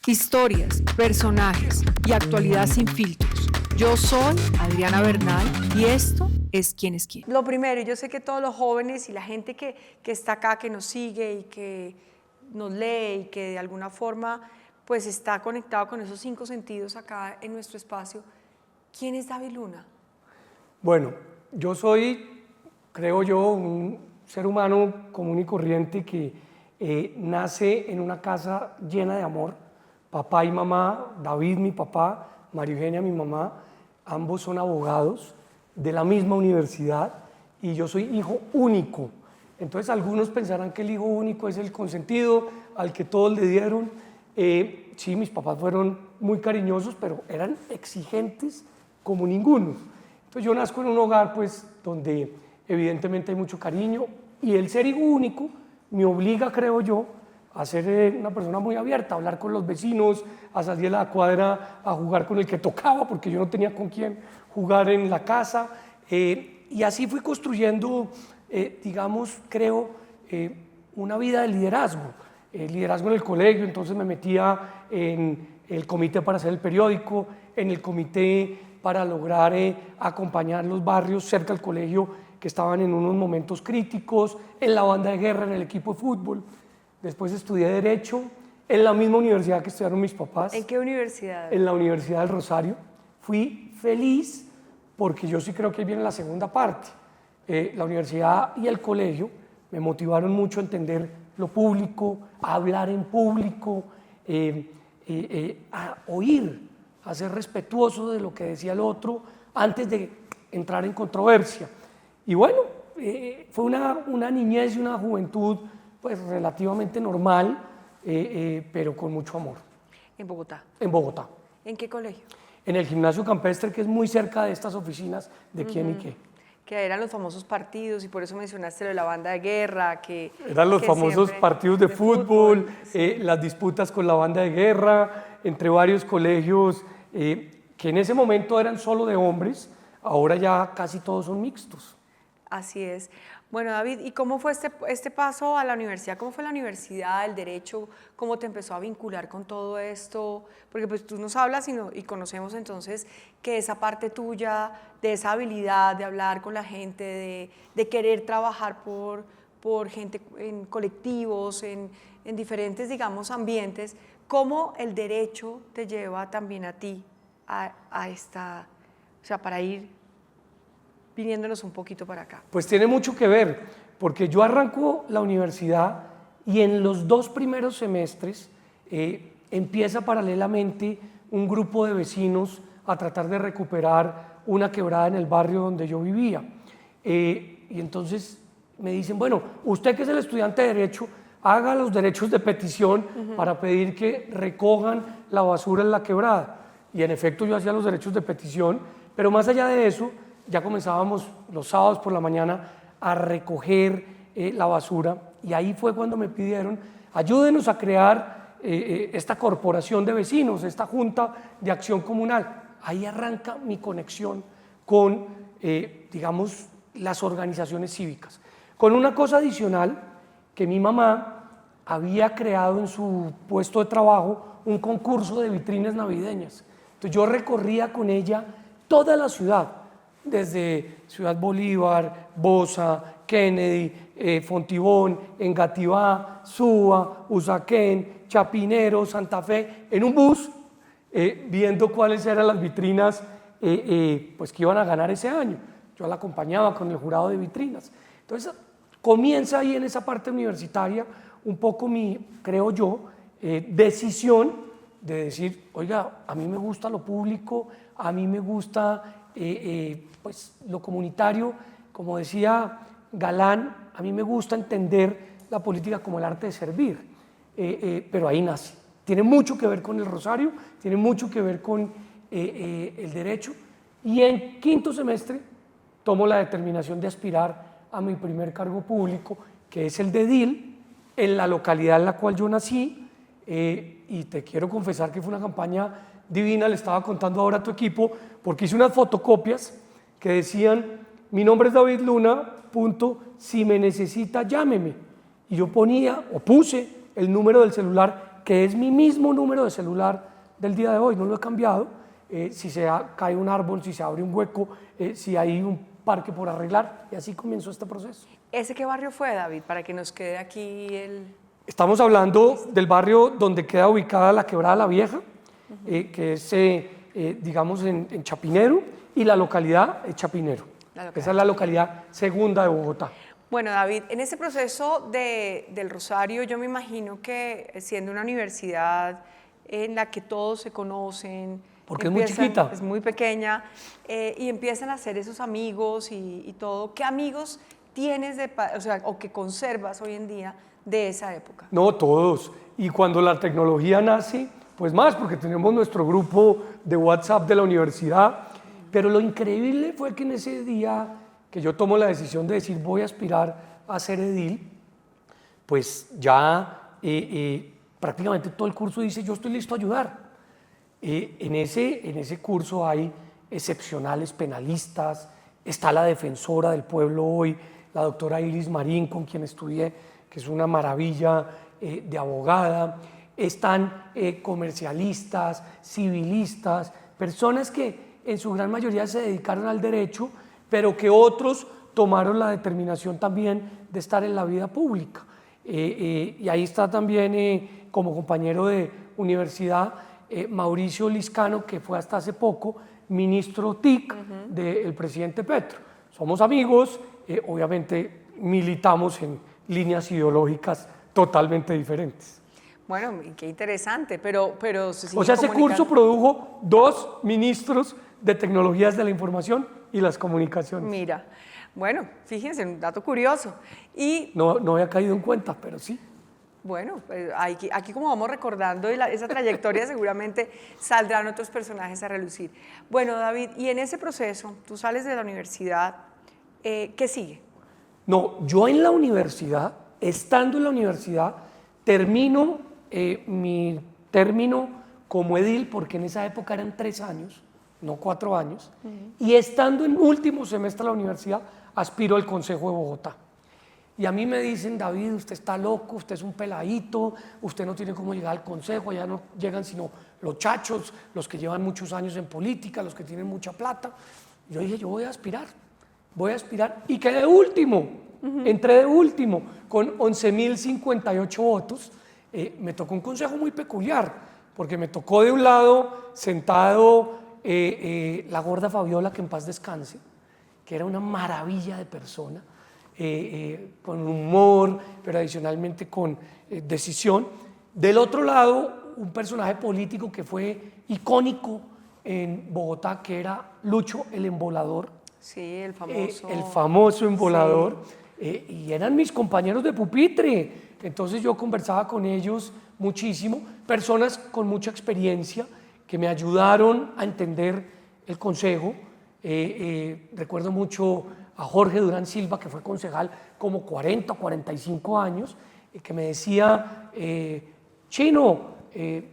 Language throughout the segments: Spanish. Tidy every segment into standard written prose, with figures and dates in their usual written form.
Historias, personajes y actualidad sin filtros. Yo soy Adriana Bernal y esto es ¿Quién es quién? Lo primero, yo sé que todos los jóvenes y la gente que está acá, que nos sigue y que nos lee y que de alguna forma pues está conectado con esos 5 sentidos acá en nuestro espacio. ¿Quién es David Luna? Bueno, yo soy, creo yo, un ser humano común y corriente que nace en una casa llena de amor. Papá y mamá, David mi papá, María Eugenia mi mamá, ambos son abogados de la misma universidad y yo soy hijo único. Entonces algunos pensarán que el hijo único es el consentido, al que todos le dieron. Sí, mis papás fueron muy cariñosos, pero eran exigentes como ninguno. Entonces yo nazco en un hogar pues, donde evidentemente hay mucho cariño y el ser hijo único me obliga, creo yo, a ser una persona muy abierta, a hablar con los vecinos, a salir a la cuadra a jugar con el que tocaba, porque yo no tenía con quién jugar en la casa. Y así fui construyendo, digamos, creo, una vida de liderazgo. Liderazgo en el colegio, entonces me metía en el comité para hacer el periódico, en el comité para lograr acompañar los barrios cerca del colegio que estaban en unos momentos críticos, en la banda de guerra, en el equipo de fútbol. Después estudié Derecho en la misma universidad que estudiaron mis papás. ¿En qué universidad? En la Universidad del Rosario. Fui feliz porque yo sí creo que ahí viene la segunda parte. La universidad y el colegio me motivaron mucho a entender lo público, a hablar en público, a oír, a ser respetuoso de lo que decía el otro antes de entrar en controversia. Y bueno, fue una niñez y una juventud pues relativamente normal, pero con mucho amor. ¿En Bogotá? En Bogotá. ¿En qué colegio? En el Gimnasio Campestre, que es muy cerca de estas oficinas de quién y qué. Que eran los famosos partidos y por eso mencionaste lo de la banda de guerra. Eran los famosos partidos de fútbol, sí. Las disputas con la banda de guerra, entre varios colegios que en ese momento eran solo de hombres, ahora ya casi todos son mixtos. Así es. Bueno, David, ¿y cómo fue este paso a la universidad? ¿Cómo fue la universidad, el derecho? ¿Cómo te empezó a vincular con todo esto? Porque pues tú nos hablas y conocemos entonces que esa parte tuya, de esa habilidad de hablar con la gente, de querer trabajar por gente en colectivos, en diferentes, digamos, ambientes, ¿cómo el derecho te lleva también a ti a esta, o sea, para ir viniéndonos un poquito para acá? Pues tiene mucho que ver, porque yo arranco la universidad y en los 2 primeros semestres empieza paralelamente un grupo de vecinos a tratar de recuperar una quebrada en el barrio donde yo vivía. Y entonces me dicen, bueno, usted que es el estudiante de Derecho, haga los derechos de petición para pedir que recojan la basura en la quebrada. Y en efecto yo hacía los derechos de petición, pero más allá de eso, ya comenzábamos los sábados por la mañana a recoger la basura y ahí fue cuando me pidieron, ayúdenos a crear esta corporación de vecinos, esta junta de acción comunal. Ahí arranca mi conexión con, digamos, las organizaciones cívicas. Con una cosa adicional, que mi mamá había creado en su puesto de trabajo un concurso de vitrinas navideñas. Entonces yo recorría con ella toda la ciudad, desde Ciudad Bolívar, Bosa, Kennedy, Fontibón, Engativá, Suba, Usaquén, Chapinero, Santa Fe, en un bus, viendo cuáles eran las vitrinas pues, que iban a ganar ese año. Yo la acompañaba con el jurado de vitrinas. Entonces, comienza ahí en esa parte universitaria un poco mi, creo yo, decisión de decir, oiga, a mí me gusta lo público, a mí me gusta pues, lo comunitario, como decía Galán, a mí me gusta entender la política como el arte de servir, pero ahí nace. Tiene mucho que ver con el Rosario, tiene mucho que ver con el derecho, y en 5º semestre tomo la determinación de aspirar a mi primer cargo público, que es el de edil, en la localidad en la cual yo nací, y te quiero confesar que fue una campaña divina, le estaba contando ahora a tu equipo, porque hice unas fotocopias que decían, mi nombre es David Luna, si me necesita llámeme. Y yo ponía o puse el número del celular que es mi mismo número de celular del día de hoy, no lo he cambiado. Si cae un árbol, si se abre un hueco, si hay un parque por arreglar, y así comenzó este proceso. ¿Ese qué barrio fue, David? Para que nos quede aquí el... Estamos hablando del barrio donde queda ubicada la Quebrada La Vieja, que es, digamos, en Chapinero, y la localidad es Chapinero. Esa es la localidad segunda de Bogotá. Bueno, David, en ese proceso del Rosario, yo me imagino que siendo una universidad en la que todos se conocen, porque es muy chiquita. Es muy pequeña, y empiezan a hacer esos amigos y todo. ¿Qué amigos tienes, o que conservas hoy en día de esa época? No, todos. Y cuando la tecnología nace, pues más, porque tenemos nuestro grupo de WhatsApp de la universidad. Pero lo increíble fue que en ese día que yo tomo la decisión de decir voy a aspirar a ser edil, pues ya prácticamente todo el curso dice yo estoy listo a ayudar. En ese curso hay excepcionales penalistas, está la defensora del pueblo hoy, la doctora Iris Marín, con quien estudié, que es una maravilla de abogada, están comercialistas, civilistas, personas que en su gran mayoría se dedicaron al derecho, pero que otros tomaron la determinación también de estar en la vida pública. Y ahí está también como compañero de universidad Mauricio Liscano, que fue hasta hace poco ministro TIC del presidente Petro. Somos amigos, obviamente militamos en líneas ideológicas totalmente diferentes. Bueno, qué interesante, pero se sigue o sea, ese curso produjo 2 ministros de tecnologías de la información y las comunicaciones. Mira, bueno, fíjense, un dato curioso. Y no había caído en cuenta, pero sí. Bueno, pues aquí como vamos recordando esa trayectoria seguramente saldrán otros personajes a relucir. Bueno, David, y en ese proceso, tú sales de la universidad, ¿qué sigue? No, yo en la universidad, estando en la universidad, termino mi término como edil, porque en esa época eran 3 años, no 4 años, y estando en último semestre de la universidad, aspiro al Consejo de Bogotá. Y a mí me dicen, David, usted está loco, usted es un peladito, usted no tiene cómo llegar al consejo, allá no llegan sino los chachos, los que llevan muchos años en política, los que tienen mucha plata. Yo dije, yo voy a aspirar, y quedé último, entré de último, con 11.058 votos. Me tocó un consejo muy peculiar, porque me tocó de un lado sentado la gorda Fabiola, que en paz descanse, que era una maravilla de persona, con humor, pero adicionalmente con decisión. Del otro lado, un personaje político que fue icónico en Bogotá, que era Lucho el Embolador. Sí, el famoso. El famoso embolador. Sí. Y eran mis compañeros de pupitre. Entonces yo conversaba con ellos muchísimo, personas con mucha experiencia que me ayudaron a entender el consejo. Recuerdo mucho a Jorge Durán Silva, que fue concejal como 40 o 45 años, que me decía, Chino,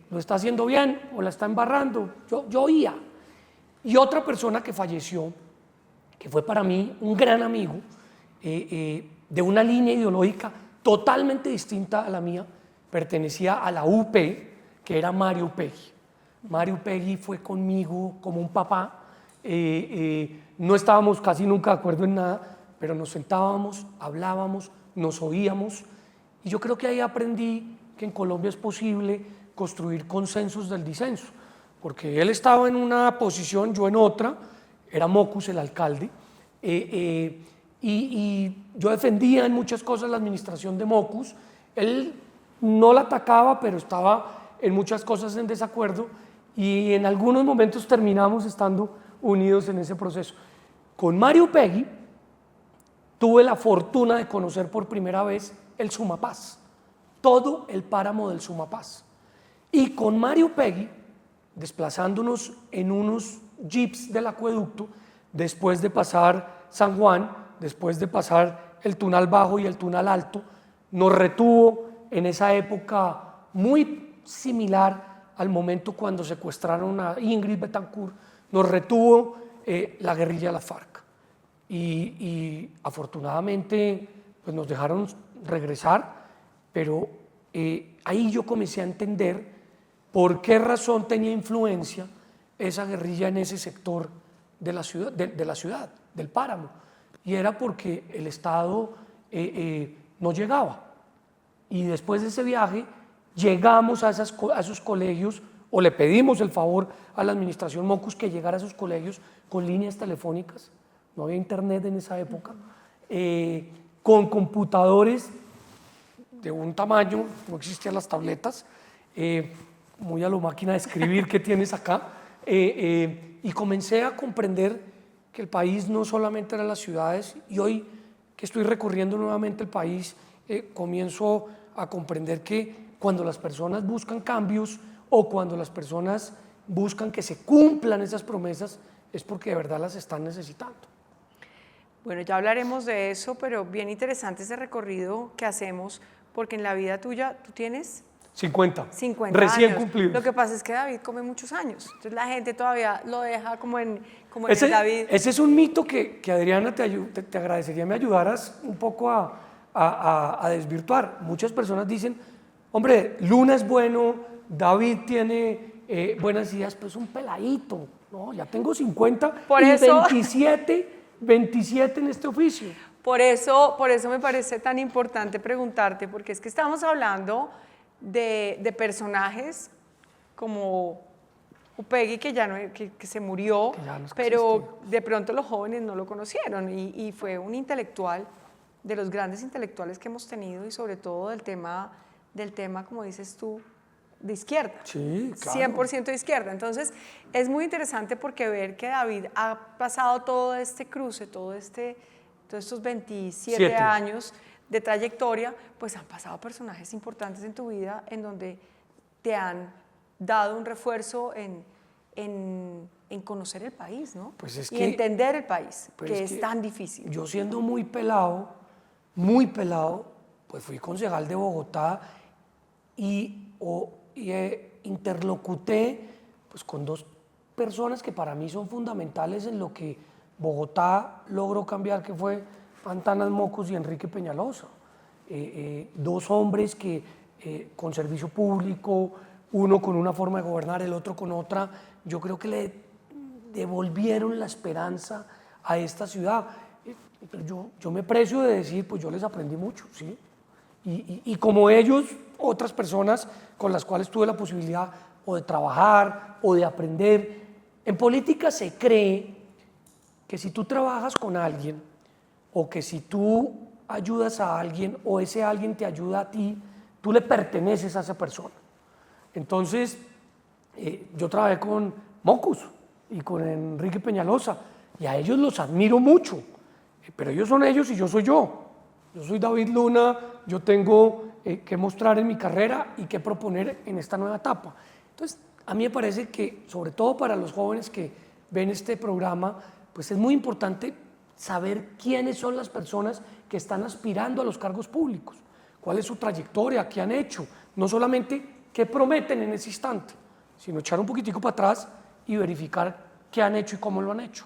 ¿lo está haciendo bien o la está embarrando? Yo oía. Y otra persona que falleció, que fue para mí un gran amigo, de una línea ideológica totalmente distinta a la mía, pertenecía a la UP, que era Mario Upegui. Mario Upegui fue conmigo como un papá. No estábamos casi nunca de acuerdo en nada, pero nos sentábamos, hablábamos, nos oíamos, y yo creo que ahí aprendí que en Colombia es posible construir consensos del disenso, porque él estaba en una posición, yo en otra, era Mocus el alcalde, y yo defendía en muchas cosas la administración de Mocus, él no la atacaba, pero estaba en muchas cosas en desacuerdo, y en algunos momentos terminamos estando unidos en ese proceso. Con Mario Upegui tuve la fortuna de conocer por primera vez el Sumapaz, todo el páramo del Sumapaz. Y con Mario Upegui, desplazándonos en unos jeeps del acueducto, después de pasar San Juan, después de pasar el Tunal Bajo y el Tunal Alto, nos retuvo en esa época muy similar al momento cuando secuestraron a Ingrid Betancourt, nos retuvo la guerrilla de la FARC. Y afortunadamente pues nos dejaron regresar, pero ahí yo comencé a entender por qué razón tenía influencia esa guerrilla en ese sector de la ciudad, del páramo. Y era porque el Estado no llegaba. Y después de ese viaje llegamos a esos colegios, o le pedimos el favor a la administración Mockus que llegara a esos colegios con líneas telefónicas, no había internet en esa época, con computadores de un tamaño, no existían las tabletas, muy a lo máquina de escribir que tienes acá, y comencé a comprender que el país no solamente eran las ciudades, y hoy que estoy recorriendo nuevamente el país, comienzo a comprender que cuando las personas buscan cambios o cuando las personas buscan que se cumplan esas promesas, es porque de verdad las están necesitando. Bueno, ya hablaremos de eso, pero bien interesante ese recorrido que hacemos, porque en la vida tuya, tú tienes 50 recién años cumplidos. Lo que pasa es que David come muchos años, entonces la gente todavía lo deja como en Ese, el David. Ese es un mito que Adriana, te agradecería me ayudaras un poco a desvirtuar. Muchas personas dicen, hombre, Luna es bueno, David tiene buenas ideas, pero es un peladito. No, ya tengo 50 Por y eso, 27 en este oficio. Por eso me parece tan importante preguntarte, porque es que estamos hablando de personajes como Upegui, que ya no, que se murió, pero de pronto los jóvenes no lo conocieron y fue un intelectual, de los grandes intelectuales que hemos tenido y sobre todo del tema, como dices tú, de izquierda, sí, claro. 100% de izquierda. Entonces es muy interesante porque ver que David ha pasado todo este cruce, todos estos 27 años de trayectoria, pues han pasado personajes importantes en tu vida en donde te han dado un refuerzo en conocer el país, ¿no? Pues es y que, entender el país, pues que es tan difícil. Yo siendo muy pelado, pues fui concejal de Bogotá y interlocuté pues, con dos personas que para mí son fundamentales en lo que Bogotá logró cambiar, que fue Antanas Mockus y Enrique Peñalosa. Dos hombres que con servicio público, uno con una forma de gobernar, el otro con otra, yo creo que le devolvieron la esperanza a esta ciudad. Yo me precio de decir, pues yo les aprendí mucho, ¿sí? Y como ellos, otras personas con las cuales tuve la posibilidad o de trabajar o de aprender. En política se cree que si tú trabajas con alguien o que si tú ayudas a alguien o ese alguien te ayuda a ti, tú le perteneces a esa persona. Entonces, yo trabajé con Mockus y con Enrique Peñalosa y a ellos los admiro mucho, pero ellos son ellos y yo soy yo. Yo soy David Luna, yo tengo que mostrar en mi carrera y que proponer en esta nueva etapa. Entonces, a mí me parece que, sobre todo para los jóvenes que ven este programa, pues es muy importante saber quiénes son las personas que están aspirando a los cargos públicos, cuál es su trayectoria, qué han hecho, no solamente qué prometen en ese instante, sino echar un poquitico para atrás y verificar qué han hecho y cómo lo han hecho.